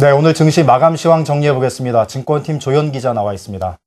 네, 오늘 증시 마감 시황 정리해 보겠습니다. 증권팀 조현 기자 나와 있습니다.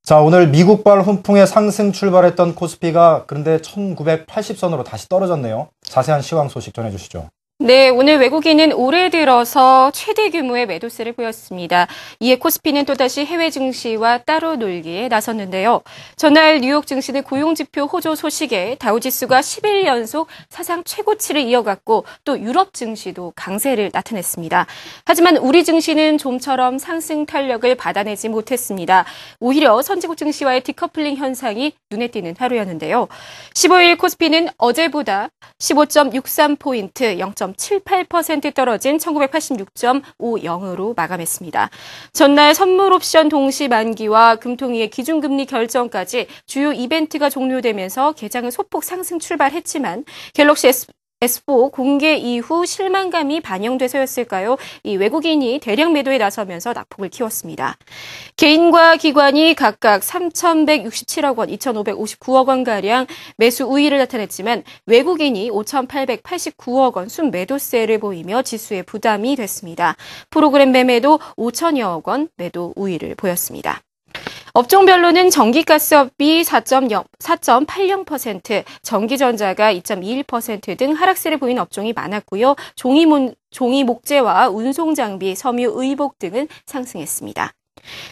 자, 오늘 미국발 훈풍에 상승 출발했던 코스피가 그런데 1980선으로 다시 떨어졌네요. 자세한 시황 소식 전해주시죠. 네, 오늘 외국인은 올해 들어서 최대 규모의 매도세를 보였습니다. 이에 코스피는 또다시 해외 증시와 따로 놀기에 나섰는데요. 전날 뉴욕 증시는 고용지표 호조 소식에 다우지수가 10일 연속 사상 최고치를 이어갔고 또 유럽 증시도 강세를 나타냈습니다. 하지만 우리 증시는 좀처럼 상승 탄력을 받아내지 못했습니다. 오히려 선진국 증시와의 디커플링 현상이 눈에 띄는 하루였는데요. 15일 코스피는 어제보다 15.63포인트 0.78% 떨어진 1986.50으로 마감했습니다. 전날 선물 옵션 동시 만기와 금통위의 기준금리 결정까지 주요 이벤트가 종료되면서 개장은 소폭 상승 출발했지만 갤럭시 S4 공개 이후 실망감이 반영돼서였을까요? 이 외국인이 대량 매도에 나서면서 낙폭을 키웠습니다. 개인과 기관이 각각 3,167억 원, 2,559억 원가량 매수 우위를 나타냈지만 외국인이 5,889억 원 순매도세를 보이며 지수에 부담이 됐습니다. 프로그램 매매도 5천여억 원 매도 우위를 보였습니다. 업종별로는 전기가스업이 4.80%, 전기전자가 2.21% 등 하락세를 보인 업종이 많았고요. 종이 목재와 운송장비, 섬유 의복 등은 상승했습니다.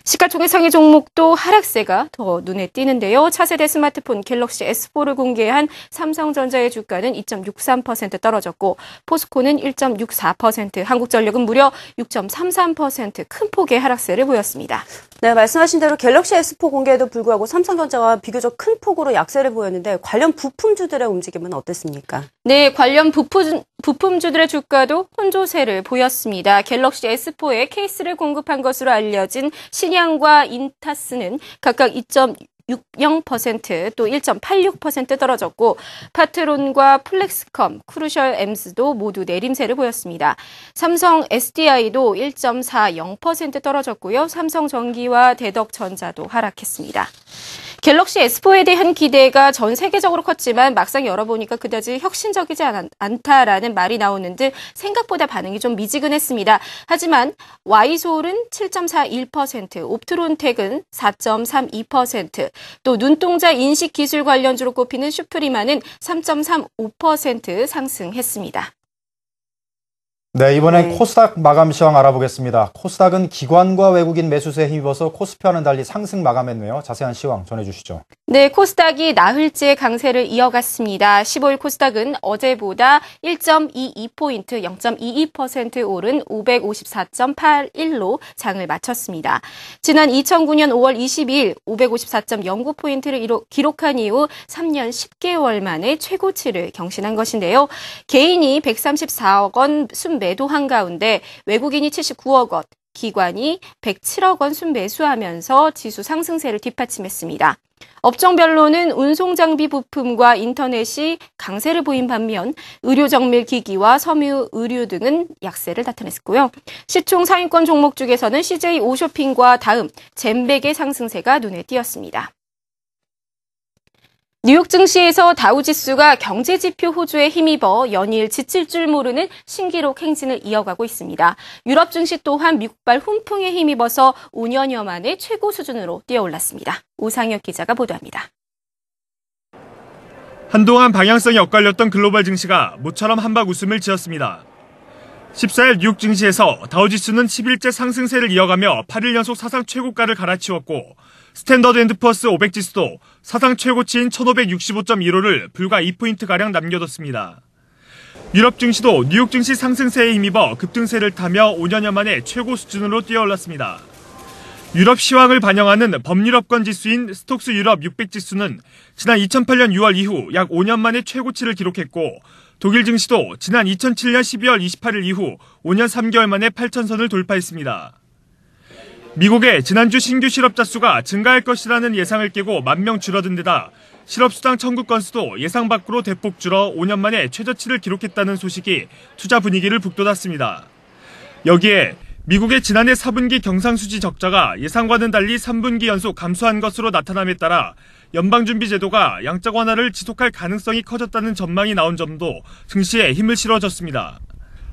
시가총액 상위 종목도 하락세가 더 눈에 띄는데요. 차세대 스마트폰 갤럭시 S4를 공개한 삼성전자의 주가는 2.63% 떨어졌고 포스코는 1.64%, 한국전력은 무려 6.33% 큰 폭의 하락세를 보였습니다. 네, 말씀하신 대로 갤럭시 S4 공개에도 불구하고 삼성전자가 비교적 큰 폭으로 약세를 보였는데 관련 부품주들의 움직임은 어땠습니까? 네, 관련 부품주들의 주가도 혼조세를 보였습니다. 갤럭시 S4에 케이스를 공급한 것으로 알려진 신양과 인타스는 각각 2.60% 또 1.86% 떨어졌고 파트론과 플렉스컴, 크루셜 엠스도 모두 내림세를 보였습니다. 삼성 SDI도 1.40% 떨어졌고요. 삼성전기와 대덕전자도 하락했습니다. 갤럭시 S4에 대한 기대가 전 세계적으로 컸지만 막상 열어보니까 그다지 혁신적이지 않다라는 말이 나오는 듯 생각보다 반응이 좀 미지근했습니다. 하지만 와이솔은 7.41%, 옵트론텍은 4.32%, 또 눈동자 인식 기술 관련주로 꼽히는 슈프리마는 3.35% 상승했습니다. 네, 이번엔 코스닥 마감 시황 알아보겠습니다. 코스닥은 기관과 외국인 매수세에 힘입어서 코스피와는 달리 상승 마감했네요. 자세한 시황 전해주시죠. 네, 코스닥이 나흘째 강세를 이어갔습니다. 15일 코스닥은 어제보다 1.22포인트, 0.22% 오른 554.81로 장을 마쳤습니다. 지난 2009년 5월 22일 554.09포인트를 기록한 이후 3년 10개월 만에 최고치를 경신한 것인데요. 개인이 134억 원 순매도한 가운데 외국인이 79억 원, 기관이 107억 원 순매수하면서 지수 상승세를 뒷받침했습니다. 업종별로는 운송장비 부품과 인터넷이 강세를 보인 반면 의료정밀기기와 섬유 의류 등은 약세를 나타냈고요. 시총 상위권 종목 중에서는 CJ 오쇼핑과 다음 젠백의 상승세가 눈에 띄었습니다. 뉴욕 증시에서 다우지수가 경제지표 호조에 힘입어 연일 지칠 줄 모르는 신기록 행진을 이어가고 있습니다. 유럽 증시 또한 미국발 훈풍에 힘입어서 5년여 만에 최고 수준으로 뛰어올랐습니다. 오상혁 기자가 보도합니다. 한동안 방향성이 엇갈렸던 글로벌 증시가 모처럼 한박 웃음을 지었습니다. 14일 뉴욕 증시에서 다우지수는 10일째 상승세를 이어가며 8일 연속 사상 최고가를 갈아치웠고 스탠더드 앤드 푸어스 500 지수도 사상 최고치인 1565.15를 불과 2포인트가량 남겨뒀습니다. 유럽 증시도 뉴욕 증시 상승세에 힘입어 급등세를 타며 5년여 만에 최고 수준으로 뛰어올랐습니다. 유럽 시황을 반영하는 범유럽권 지수인 스톡스 유럽 600 지수는 지난 2008년 6월 이후 약 5년 만에 최고치를 기록했고 독일 증시도 지난 2007년 12월 28일 이후 5년 3개월 만에 8,000선을 돌파했습니다. 미국의 지난주 신규 실업자 수가 증가할 것이라는 예상을 깨고 10,000명 줄어든 데다 실업수당 청구 건수도 예상 밖으로 대폭 줄어 5년 만에 최저치를 기록했다는 소식이 투자 분위기를 북돋았습니다. 여기에 미국의 지난해 4분기 경상수지 적자가 예상과는 달리 3분기 연속 감소한 것으로 나타남에 따라 연방준비제도가 양적 완화를 지속할 가능성이 커졌다는 전망이 나온 점도 증시에 힘을 실어줬습니다.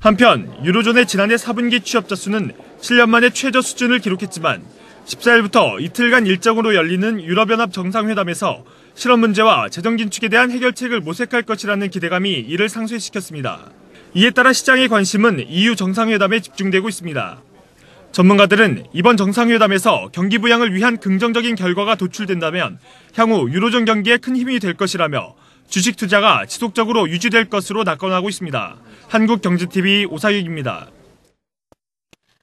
한편 유로존의 지난해 4분기 취업자 수는 7년 만에 최저 수준을 기록했지만 14일부터 이틀간 일정으로 열리는 유럽연합 정상회담에서 실업 문제와 재정 긴축에 대한 해결책을 모색할 것이라는 기대감이 이를 상쇄시켰습니다. 이에 따라 시장의 관심은 EU 정상회담에 집중되고 있습니다. 전문가들은 이번 정상회담에서 경기 부양을 위한 긍정적인 결과가 도출된다면 향후 유로존 경기에 큰 힘이 될 것이라며 주식 투자가 지속적으로 유지될 것으로 낙관하고 있습니다. 한국경제TV 오사익입니다.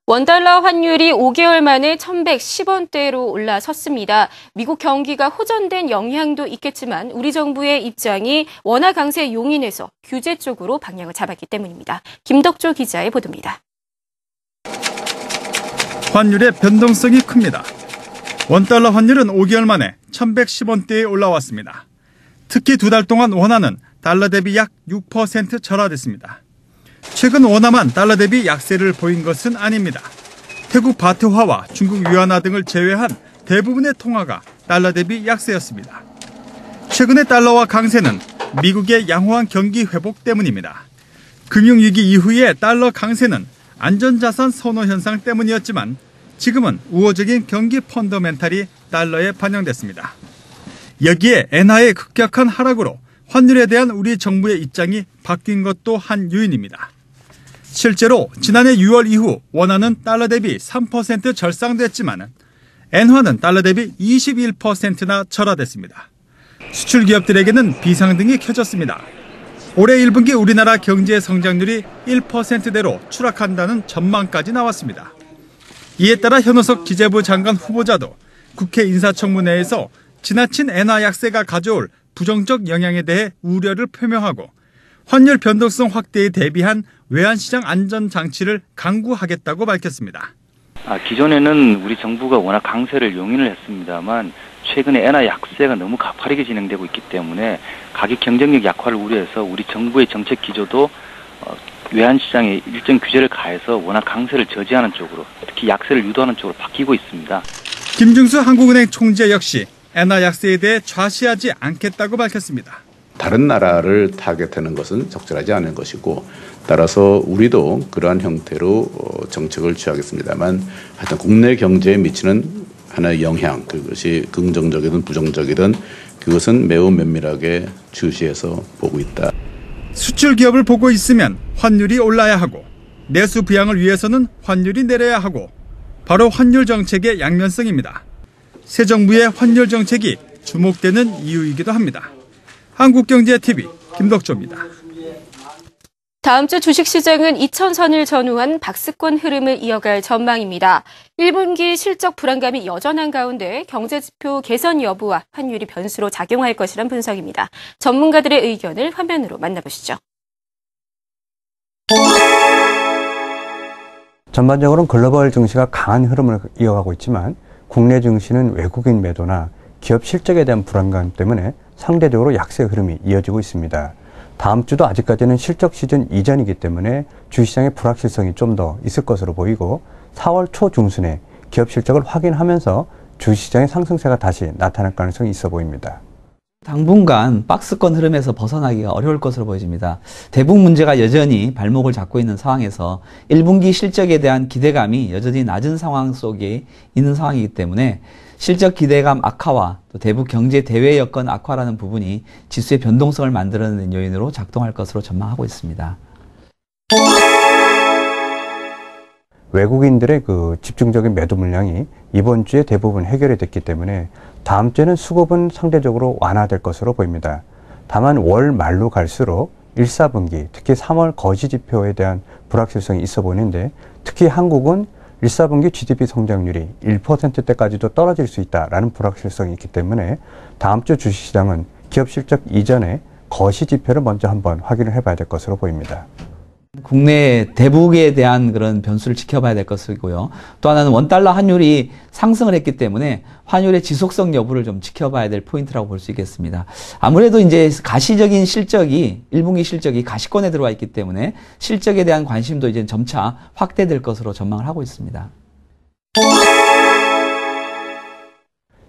원달러 환율이 5개월 만에 1,110원대로 올라섰습니다. 미국 경기가 호전된 영향도 있겠지만 우리 정부의 입장이 원화 강세 용인해서 규제 쪽으로 방향을 잡았기 때문입니다. 김덕조 기자의 보도입니다. 환율의 변동성이 큽니다. 원달러 환율은 5개월 만에 1,110원대에 올라왔습니다. 특히 2달 동안 원화는 달러 대비 약 6% 절하됐습니다. 최근 원화만 달러 대비 약세를 보인 것은 아닙니다. 태국 바트화와 중국 위안화 등을 제외한 대부분의 통화가 달러 대비 약세였습니다. 최근의 달러화 강세는 미국의 양호한 경기 회복 때문입니다. 금융위기 이후의 달러 강세는 안전자산 선호 현상 때문이었지만 지금은 우호적인 경기 펀더멘탈이 달러에 반영됐습니다. 여기에 엔화의 급격한 하락으로 환율에 대한 우리 정부의 입장이 바뀐 것도 한 요인입니다. 실제로 지난해 6월 이후 원화는 달러 대비 3% 절상됐지만 엔화는 달러 대비 21%나 절하됐습니다. 수출 기업들에게는 비상등이 켜졌습니다. 올해 1분기 우리나라 경제 성장률이 1%대로 추락한다는 전망까지 나왔습니다. 이에 따라 현우석 기재부 장관 후보자도 국회 인사청문회에서 지나친 엔화 약세가 가져올 부정적 영향에 대해 우려를 표명하고 환율 변동성 확대에 대비한 외환시장 안전장치를 강구하겠다고 밝혔습니다. 기존에는 우리 정부가 워낙 강세를 용인을 했습니다만 최근에 엔화 약세가 너무 가파르게 진행되고 있기 때문에 가격 경쟁력 약화를 우려해서 우리 정부의 정책 기조도 외환시장에 일정 규제를 가해서 워낙 강세를 저지하는 쪽으로, 특히 약세를 유도하는 쪽으로 바뀌고 있습니다. 김중수 한국은행 총재 역시 엔화 약세에 대해 좌시하지 않겠다고 밝혔습니다. 다른 나라를 타겟하는 것은 적절하지 않은 것이고 따라서 우리도 그러한 형태로 정책을 취하겠습니다만 하여튼 국내 경제에 미치는 하나의 영향, 그것이 긍정적이든 부정적이든 그것은 매우 면밀하게 주시해서 보고 있다. 수출 기업을 보고 있으면 환율이 올라야 하고 내수 부양을 위해서는 환율이 내려야 하고 바로 환율 정책의 양면성입니다. 새 정부의 환율 정책이 주목되는 이유이기도 합니다. 한국경제TV 김덕조입니다. 다음 주 주식시장은 2000선을 전후한 박스권 흐름을 이어갈 전망입니다. 1분기 실적 불안감이 여전한 가운데 경제지표 개선 여부와 환율이 변수로 작용할 것이란 분석입니다. 전문가들의 의견을 화면으로 만나보시죠. 전반적으로는 글로벌 증시가 강한 흐름을 이어가고 있지만 국내 증시는 외국인 매도나 기업 실적에 대한 불안감 때문에 상대적으로 약세 흐름이 이어지고 있습니다. 다음 주도 아직까지는 실적 시즌 이전이기 때문에 주시장의 불확실성이 좀 더 있을 것으로 보이고 4월 초 중순에 기업 실적을 확인하면서 주시장의 상승세가 다시 나타날 가능성이 있어 보입니다. 당분간 박스권 흐름에서 벗어나기가 어려울 것으로 보여집니다. 대북 문제가 여전히 발목을 잡고 있는 상황에서 1분기 실적에 대한 기대감이 여전히 낮은 상황 속에 있는 상황이기 때문에 실적 기대감 악화와 또 대북 경제 대외 여건 악화라는 부분이 지수의 변동성을 만들어내는 요인으로 작동할 것으로 전망하고 있습니다. 외국인들의 집중적인 매도 물량이 이번 주에 대부분 해결이 됐기 때문에 다음 주에는 수급은 상대적으로 완화될 것으로 보입니다. 다만 월 말로 갈수록 1, 4분기, 특히 3월 거시 지표에 대한 불확실성이 있어 보이는데 특히 한국은 1, 4분기 GDP 성장률이 1%대까지도 떨어질 수 있다라는 불확실성이 있기 때문에 다음 주 주식시장은 기업 실적 이전에 거시 지표를 먼저 한번 확인을 해봐야 될 것으로 보입니다. 국내 대북에 대한 그런 변수를 지켜봐야 될 것이고요. 또 하나는 원달러 환율이 상승을 했기 때문에 환율의 지속성 여부를 좀 지켜봐야 될 포인트라고 볼 수 있겠습니다. 아무래도 이제 가시적인 실적이 1분기 실적이 가시권에 들어와 있기 때문에 실적에 대한 관심도 이제 점차 확대될 것으로 전망을 하고 있습니다.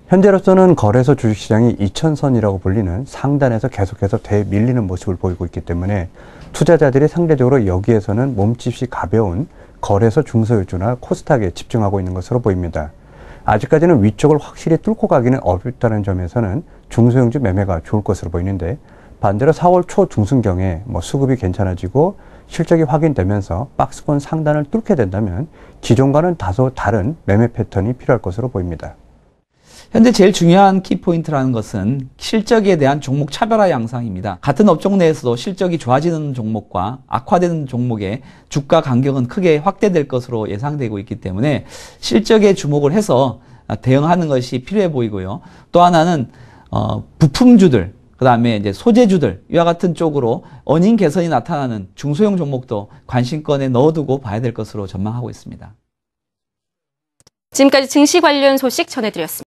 현재로서는 거래소 주식시장이 2000선이라고 불리는 상단에서 계속해서 대밀리는 모습을 보이고 있기 때문에 투자자들이 상대적으로 여기에서는 몸집이 가벼운 거래소 중소일주나 코스닥에 집중하고 있는 것으로 보입니다. 아직까지는 위쪽을 확실히 뚫고 가기는 어렵다는 점에서는 중소형주 매매가 좋을 것으로 보이는데, 반대로 4월 초 중순경에 수급이 괜찮아지고 실적이 확인되면서 박스권 상단을 뚫게 된다면 기존과는 다소 다른 매매 패턴이 필요할 것으로 보입니다. 현재 제일 중요한 키포인트라는 것은 실적에 대한 종목 차별화 양상입니다. 같은 업종 내에서도 실적이 좋아지는 종목과 악화되는 종목의 주가 간격은 크게 확대될 것으로 예상되고 있기 때문에 실적에 주목을 해서 대응하는 것이 필요해 보이고요. 또 하나는 부품주들, 그 다음에 이제 소재주들, 이와 같은 쪽으로 어닝 개선이 나타나는 중소형 종목도 관심권에 넣어두고 봐야 될 것으로 전망하고 있습니다. 지금까지 증시 관련 소식 전해드렸습니다.